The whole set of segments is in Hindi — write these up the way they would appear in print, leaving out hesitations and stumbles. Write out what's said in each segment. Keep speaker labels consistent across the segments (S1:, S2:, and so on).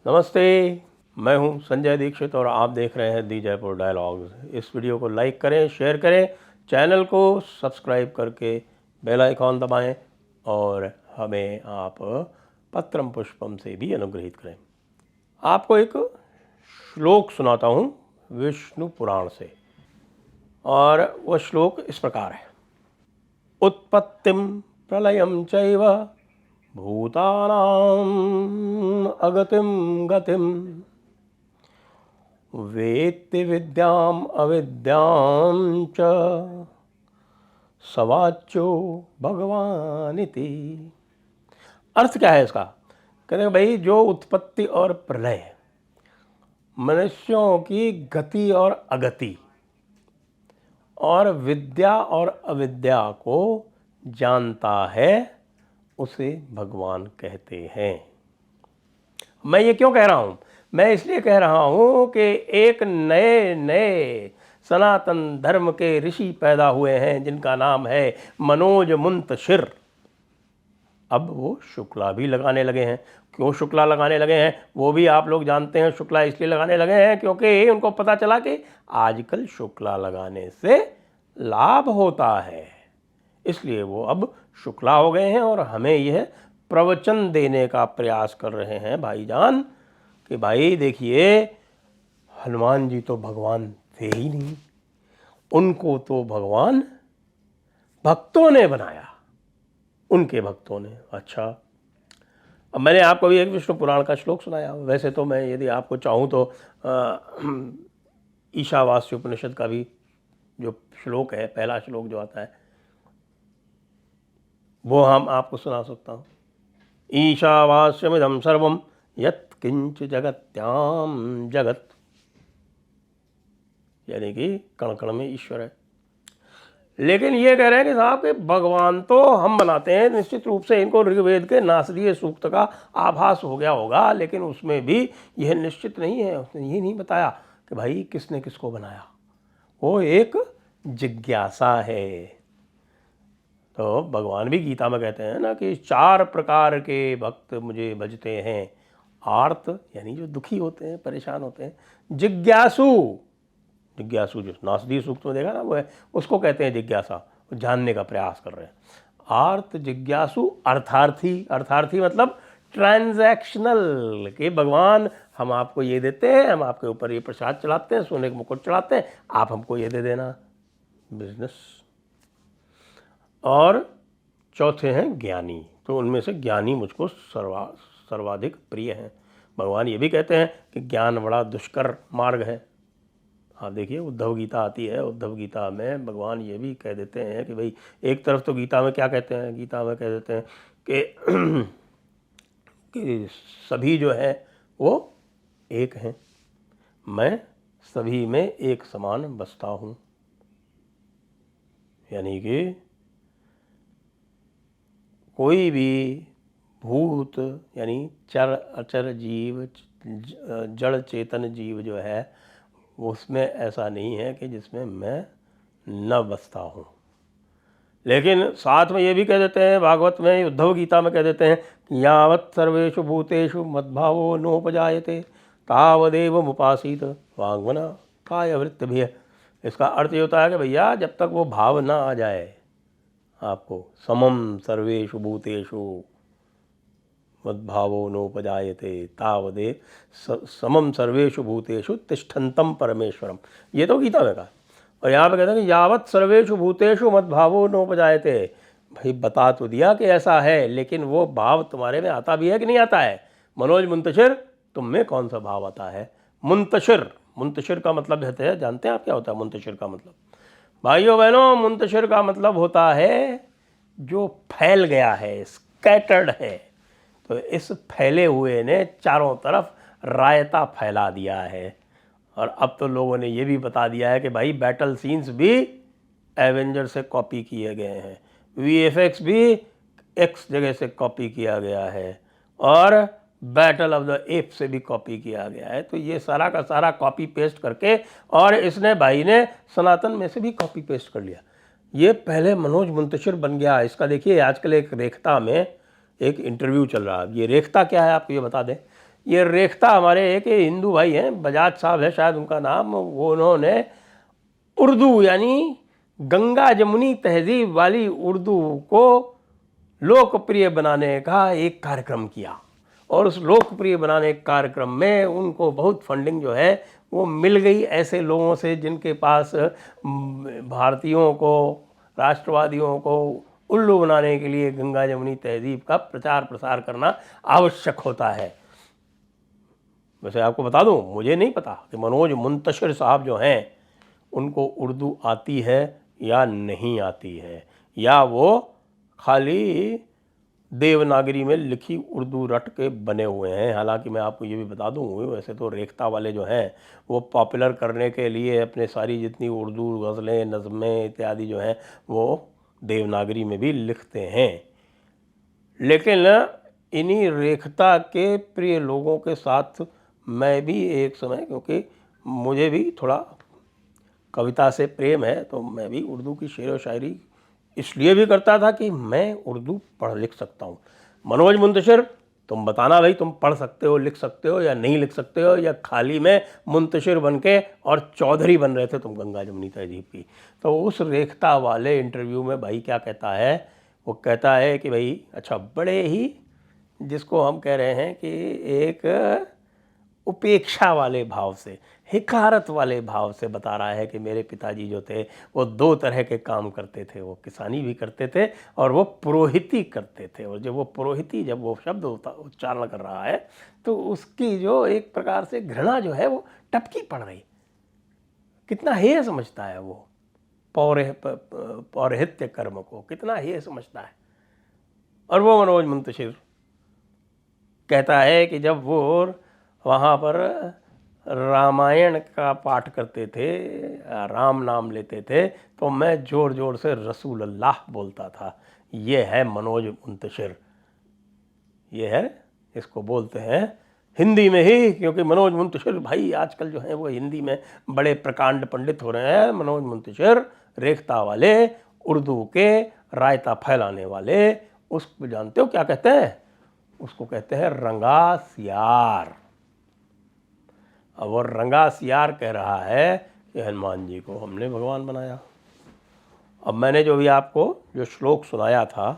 S1: नमस्ते, मैं हूं संजय दीक्षित और आप देख रहे हैं दी जयपुर डायलॉग्स। इस वीडियो को लाइक करें, शेयर करें, चैनल को सब्सक्राइब करके बेल आइकॉन दबाएं और हमें आप पत्रम पुष्पम से भी अनुग्रहित करें। आपको एक श्लोक सुनाता हूं विष्णु पुराण से, और वह श्लोक इस प्रकार है। उत्पत्तिम प्रलयम चैव भूतानां अगतिम गतिम वेत्ति विद्याम अविद्याम च सवाच्यो भगवानिति। अर्थ क्या है इसका? कहते हैं भाई, जो उत्पत्ति और प्रलय, मनुष्यों की गति और अगति और विद्या और अविद्या को जानता है, उसे भगवान कहते हैं। मैं ये क्यों कह रहा हूँ? मैं इसलिए कह रहा हूँ कि एक नए नए सनातन धर्म के ऋषि पैदा हुए हैं जिनका नाम है मनोज मुंतशिर। अब वो शुक्ला भी लगाने लगे हैं। क्यों शुक्ला लगाने लगे हैं वो भी आप लोग जानते हैं। शुक्ला इसलिए लगाने लगे हैं क्योंकि उनको पता चला कि आजकल शुक्ला लगाने से लाभ होता है, इसलिए वो अब शुक्ला हो गए हैं और हमें यह प्रवचन देने का प्रयास कर रहे हैं भाईजान कि भाई देखिए, हनुमान जी तो भगवान थे ही नहीं, उनको तो भगवान भक्तों ने बनाया, उनके भक्तों ने। अच्छा, अब मैंने आपको भी एक विष्णु पुराण का श्लोक सुनाया। वैसे तो मैं यदि आपको चाहूँ तो ईशावास्य उपनिषद का भी जो श्लोक है, पहला श्लोक जो आता है, वो हम आपको सुना सकता हूँ। ईशावास्यमिदं सर्वं यत् किंच जगत्याम जगत, यानी कि कण कण में ईश्वर है। लेकिन ये कह रहे हैं कि साहब कि भगवान तो हम बनाते हैं, निश्चित रूप से इनको ऋग्वेद के नासदीय सूक्त का आभास हो गया होगा, लेकिन उसमें भी यह निश्चित नहीं है। उसने ये नहीं बताया कि भाई किसने किसको बनाया। वो एक जिज्ञासा है। तो भगवान भी गीता में कहते हैं ना कि 4 प्रकार के भक्त मुझे भजते हैं। आर्त यानी जो दुखी होते हैं, परेशान होते हैं। जिज्ञासु, जिज्ञासु जो नासदीय सूक्त में देखा ना, वो है, उसको कहते हैं जिज्ञासा, जानने का प्रयास कर रहे हैं। आर्त, जिज्ञासु, अर्थार्थी। अर्थार्थी मतलब ट्रांजैक्शनल, कि भगवान हम आपको ये देते हैं, हम आपके ऊपर ये प्रसाद चलाते हैं, सोने का मुकुट चढ़ाते हैं, आप हमको ये दे देना, बिजनेस। और चौथे हैं ज्ञानी। तो उनमें से ज्ञानी मुझको सर्वाधिक प्रिय हैं। भगवान ये भी कहते हैं कि ज्ञान बड़ा दुष्कर मार्ग है। हाँ, देखिए उद्धव गीता आती है, उद्धव गीता में भगवान ये भी कह देते हैं कि भाई, एक तरफ तो गीता में क्या कहते हैं, गीता में कह देते हैं कि सभी जो है वो एक हैं, मैं सभी में एक समान बसता हूँ। यानी कि कोई भी भूत यानी चर अचर जीव, जड़ चेतन जीव जो है, उसमें ऐसा नहीं है कि जिसमें मैं न बसता हूँ। लेकिन साथ में ये भी कह देते हैं, भागवत में, उद्धव गीता में कह देते हैं, यावत् सर्वेषु भूतेषु मद्भावो नोपजायते तावदेव मुपासीत वाङ्मना कायवृत्तिभिः। इसका अर्थ ये होता है कि भैया, जब तक वो भाव ना आ जाए आपको, समम सर्वेषु भूतेषु मद्भावो नोपजायते तावदेव समम सर्वेषु भूतेषु तिष्ठन्तं परमेश्वरम। ये तो गीता में कहा। और यहाँ पे कहते हैं कि यावत् सर्वेषु भूतेषु मद्भावो नोपजायते। भाई बता तो दिया कि ऐसा है, लेकिन वो भाव तुम्हारे में आता भी है कि नहीं आता है? मनोज मुंतशिर, तुम में कौन सा भाव आता है? मुंतशिर, मुंतशिर का मतलब है, जानते हैं आप क्या होता है मुंतशिर का मतलब? भाइयों बहनों, मुंतशिर का मतलब होता है जो फैल गया है, स्कैटर्ड है। तो इस फैले हुए ने चारों तरफ रायता फैला दिया है। और अब तो लोगों ने ये भी बता दिया है कि भाई बैटल सीन्स भी एवेंजर से कॉपी किए गए हैं, वीएफएक्स भी एक्स जगह से कॉपी किया गया है, और बैटल ऑफ द एप से भी कॉपी किया गया है। तो ये सारा का सारा कॉपी पेस्ट करके, और इसने भाई ने सनातन में से भी कॉपी पेस्ट कर लिया। ये पहले मनोज मुंतशिर बन गया। इसका देखिए आजकल एक रेखता में एक इंटरव्यू चल रहा है। ये रेखता क्या है आपको ये बता दें। ये रेखता हमारे एक हिंदू भाई हैं, बजाज साहब है शायद उनका नाम, वो उन्होंने उर्दू यानी गंगा जमुनी तहजीब वाली उर्दू को लोकप्रिय बनाने का एक कार्यक्रम किया, और उस लोकप्रिय बनाने के कार्यक्रम में उनको बहुत फंडिंग जो है वो मिल गई ऐसे लोगों से जिनके पास भारतीयों को, राष्ट्रवादियों को उल्लू बनाने के लिए गंगा जमुनी तहजीब का प्रचार प्रसार करना आवश्यक होता है। वैसे आपको बता दूं, मुझे नहीं पता कि मनोज मुंतशिर साहब जो हैं उनको उर्दू आती है या नहीं आती है, या वो खाली देवनागरी में लिखी उर्दू रट के बने हुए हैं। हालांकि मैं आपको ये भी बता दूं, वैसे तो रेखता वाले जो हैं वो पॉपुलर करने के लिए अपने सारी जितनी उर्दू गज़लें, नज़में इत्यादि जो हैं वो देवनागरी में भी लिखते हैं। लेकिन इन्हीं रेखता के प्रिय लोगों के साथ मैं भी एक समय, क्योंकि मुझे भी थोड़ा कविता से प्रेम है, तो मैं भी उर्दू की शेर व शायरी इसलिए भी करता था कि मैं उर्दू पढ़ लिख सकता हूँ। मनोज मुंतशिर, तुम बताना भाई, तुम पढ़ सकते हो, लिख सकते हो या नहीं लिख सकते हो, या खाली में मुंतशिर बन के और चौधरी बन रहे थे तुम गंगा जमुनी तहजीब की। तो उस रेखता वाले इंटरव्यू में भाई क्या कहता है, वो कहता है कि भाई अच्छा, बड़े ही जिसको हम कह रहे हैं कि एक उपेक्षा वाले भाव से, हिकारत वाले भाव से बता रहा है कि मेरे पिताजी जो थे वो दो तरह के काम करते थे, वो किसानी भी करते थे और वो पुरोहिती करते थे। और जब वो पुरोहिती, जब वो शब्द उच्चारण कर रहा है तो उसकी जो एक प्रकार से घृणा जो है वो टपकी पड़ रही। कितना हेय समझता है वो पौरोहित्य कर्म को, कितना हेय समझता है। और वो मनोज मुंतशिर कहता है कि जब वो वहाँ पर रामायण का पाठ करते थे, राम नाम लेते थे, तो मैं ज़ोर ज़ोर से रसूल अल्लाह बोलता था। ये है मनोज मुंतशिर, ये है, इसको बोलते हैं हिंदी में ही, क्योंकि मनोज मुंतशिर भाई आजकल जो है वो हिंदी में बड़े प्रकांड पंडित हो रहे हैं। मनोज मुंतशिर रेखता वाले, उर्दू के रायता फैलाने वाले, उसको जानते हो क्या कहते हैं? उसको कहते हैं रंगा सियार। अब वो रंगा सियार कह रहा है कि हनुमान जी को हमने भगवान बनाया। अब मैंने जो भी आपको जो श्लोक सुनाया था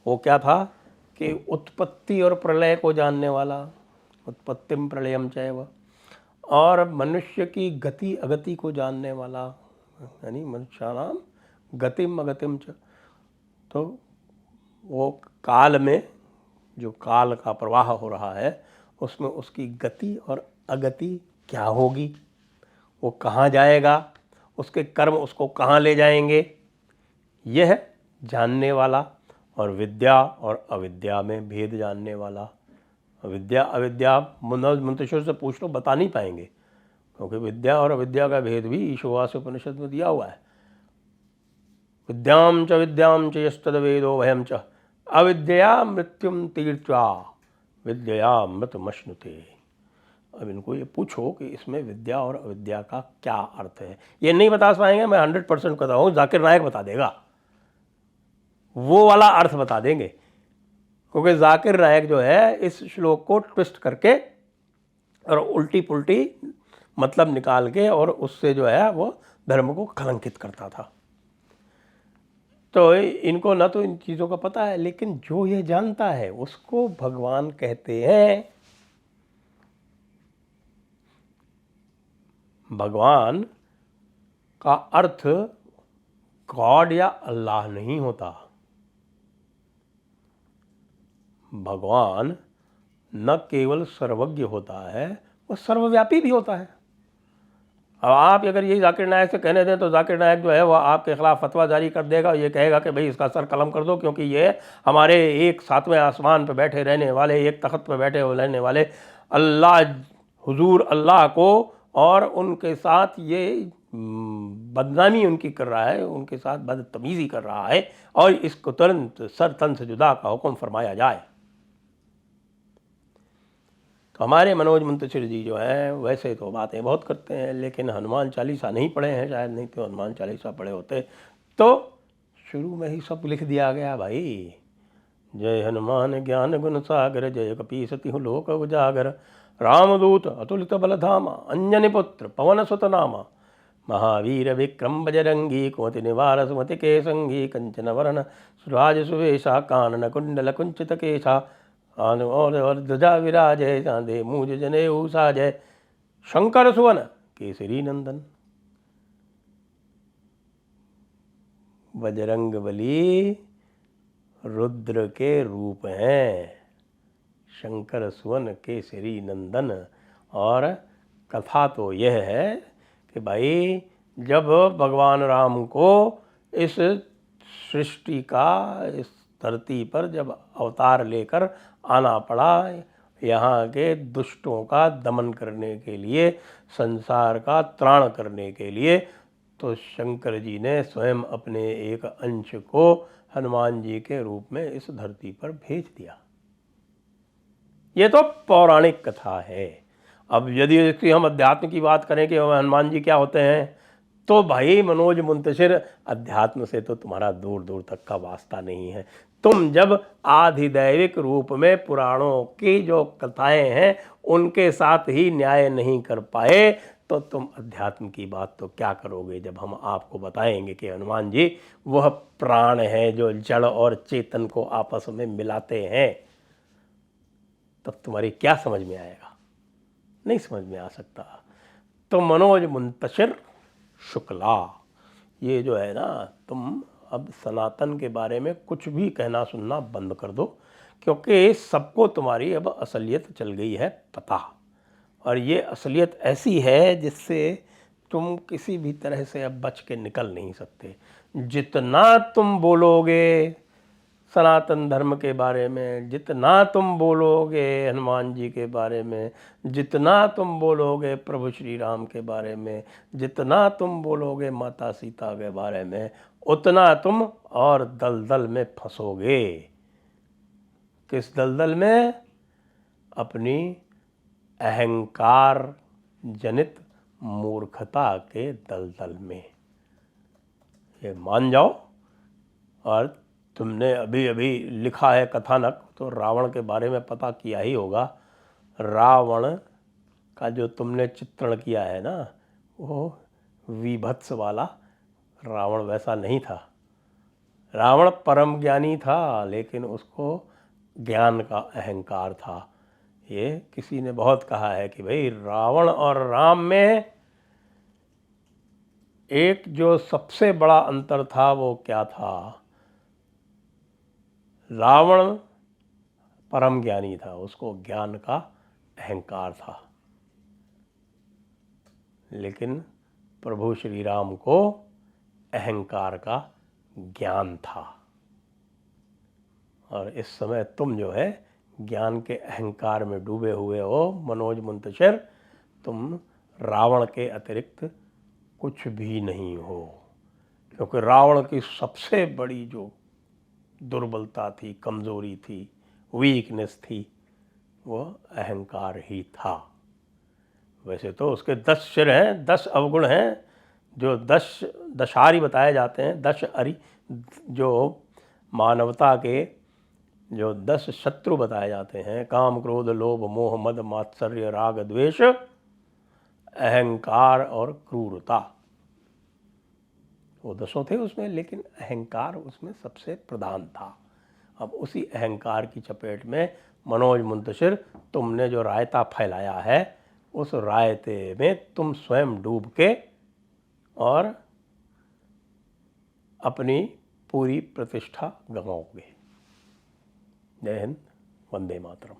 S1: वो क्या था कि उत्पत्ति और प्रलय को जानने वाला, उत्पत्तिम प्रलयम चैव, और मनुष्य की गति अगति को जानने वाला, यानी मनुष्याणाम गतिम अगतिम च। तो वो काल में जो काल का प्रवाह हो रहा है उसमें उसकी गति और अगति क्या होगी, वो कहाँ जाएगा, उसके कर्म उसको कहाँ ले जाएंगे, यह जानने वाला। और विद्या और अविद्या में भेद जानने वाला। विद्या अविद्या मनोज मुंतशिर से पूछ लो, बता नहीं पाएंगे, क्योंकि विद्या और अविद्या का भेद भी ईशोवास उपनिषद में दिया हुआ है। विद्याम च यस्तद वेदो वयम च अविद्या मृत्युम तीर्त्वा विद्या मृतमश्नुते। अब इनको ये पूछो कि इसमें विद्या और अविद्या का क्या अर्थ है, ये नहीं बता पाएंगे। मैं 100% कहता हूँ जाकिर नायक बता देगा, वो वाला अर्थ बता देंगे, क्योंकि जाकिर नायक जो है इस श्लोक को ट्विस्ट करके और उल्टी पुल्टी मतलब निकाल के और उससे जो है वो धर्म को कलंकित करता था। तो इनको ना तो इन चीज़ों का पता है, लेकिन जो ये जानता है उसको भगवान कहते हैं। भगवान का अर्थ गॉड या अल्लाह नहीं होता। भगवान न केवल सर्वज्ञ होता है, वो सर्वव्यापी भी होता है। अब आप अगर यही जाकिर नायक से कहने दें तो जाकिर नायक जो है वो आपके खिलाफ फतवा जारी कर देगा, ये कहेगा कि भाई इसका सर कलम कर दो, क्योंकि ये हमारे एक सातवें आसमान पर बैठे रहने वाले, एक तख्त पर बैठे रहने वाले अल्लाह, हुजूर अल्लाह को और उनके साथ ये बदनामी उनकी कर रहा है, उनके साथ बदतमीज़ी कर रहा है, और इसको तुरंत सर तन से जुदा का हुक्म फरमाया जाए। तो हमारे मनोज मुंतशिर जी जो हैं वैसे तो बातें बहुत करते हैं, लेकिन हनुमान चालीसा नहीं पढ़े हैं शायद, नहीं तो हनुमान चालीसा पढ़े होते तो शुरू में ही सब लिख दिया गया भाई। जय हनुमान ज्ञान गुण सागर, जय कपीसति हूँ लोक उजागर, रामदूत अतुलित बलधामा, अंजनी पुत्र पवन सुत नामा, महावीर विक्रम बजरंगी, कुमति निवार सुमति के संगी, कंचन वरण सुराज सुवेशा, कानन कुंडल कुंचित केशा, और ध्वजा विराजय, चांदे मूज जनेऊ साजय, शंकर सुवन केसरी नंदन। बजरंग बली रुद्र के रूप हैं, शंकर सुवन केसरी नंदन। और कथा तो यह है कि भाई जब भगवान राम को इस सृष्टि का, इस धरती पर जब अवतार लेकर आना पड़ा, यहाँ के दुष्टों का दमन करने के लिए, संसार का त्राण करने के लिए, तो शंकर जी ने स्वयं अपने एक अंश को हनुमान जी के रूप में इस धरती पर भेज दिया। ये तो पौराणिक कथा है। अब यदि इसकी हम अध्यात्म की बात करें कि हनुमान जी क्या होते हैं, तो भाई मनोज मुंतशिर, अध्यात्म से तो तुम्हारा दूर दूर तक का वास्ता नहीं है। तुम जब आधिदैविक रूप में पुराणों की जो कथाएं हैं उनके साथ ही न्याय नहीं कर पाए, तो तुम अध्यात्म की बात तो क्या करोगे जब हम आपको बताएंगे कि हनुमान जी वह प्राण है जो जड़ और चेतन को आपस में मिलाते हैं। तब तुम्हारी क्या समझ में आएगा? नहीं समझ में आ सकता। तो मनोज मुंतशिर शुक्ला, ये जो है ना, तुम अब सनातन के बारे में कुछ भी कहना सुनना बंद कर दो, क्योंकि सबको तुम्हारी अब असलियत चल गई है पता। और ये असलियत ऐसी है जिससे तुम किसी भी तरह से अब बच के निकल नहीं सकते। जितना तुम बोलोगे सनातन धर्म के बारे में, जितना तुम बोलोगे हनुमान जी के बारे में, जितना तुम बोलोगे प्रभु श्री राम के बारे में, जितना तुम बोलोगे माता सीता के बारे में, उतना तुम और दलदल में फंसोगे। किस दलदल में? अपनी अहंकार जनित मूर्खता के दलदल में। ये मान जाओ। और तुमने अभी अभी लिखा है कथानक, तो रावण के बारे में पता किया ही होगा। रावण का जो तुमने चित्रण किया है ना, वो विभत्स वाला रावण वैसा नहीं था। रावण परम ज्ञानी था, लेकिन उसको ज्ञान का अहंकार था। ये किसी ने बहुत कहा है कि भाई रावण और राम में एक जो सबसे बड़ा अंतर था वो क्या था? रावण परम ज्ञानी था, उसको ज्ञान का अहंकार था, लेकिन प्रभु श्री राम को अहंकार का ज्ञान था। और इस समय तुम जो है ज्ञान के अहंकार में डूबे हुए हो मनोज मुंतशिर। तुम रावण के अतिरिक्त कुछ भी नहीं हो, क्योंकि रावण की सबसे बड़ी जो दुर्बलता थी, कमज़ोरी थी, वीकनेस थी, वो अहंकार ही था। वैसे तो उसके 10 सिर हैं, 10 अवगुण हैं, जो 10 दशारी बताए जाते हैं। 10 अरि जो मानवता के जो 10 शत्रु बताए जाते हैं, काम क्रोध लोभ मोह मद मात्सर्य राग द्वेष अहंकार और क्रूरता, वो 10 थे उसमें, लेकिन अहंकार उसमें सबसे प्रधान था। अब उसी अहंकार की चपेट में मनोज मुंतशिर तुमने जो रायता फैलाया है, उस रायते में तुम स्वयं डूब के और अपनी पूरी प्रतिष्ठा गंवाओगे। जय हिंद, वंदे मातरम।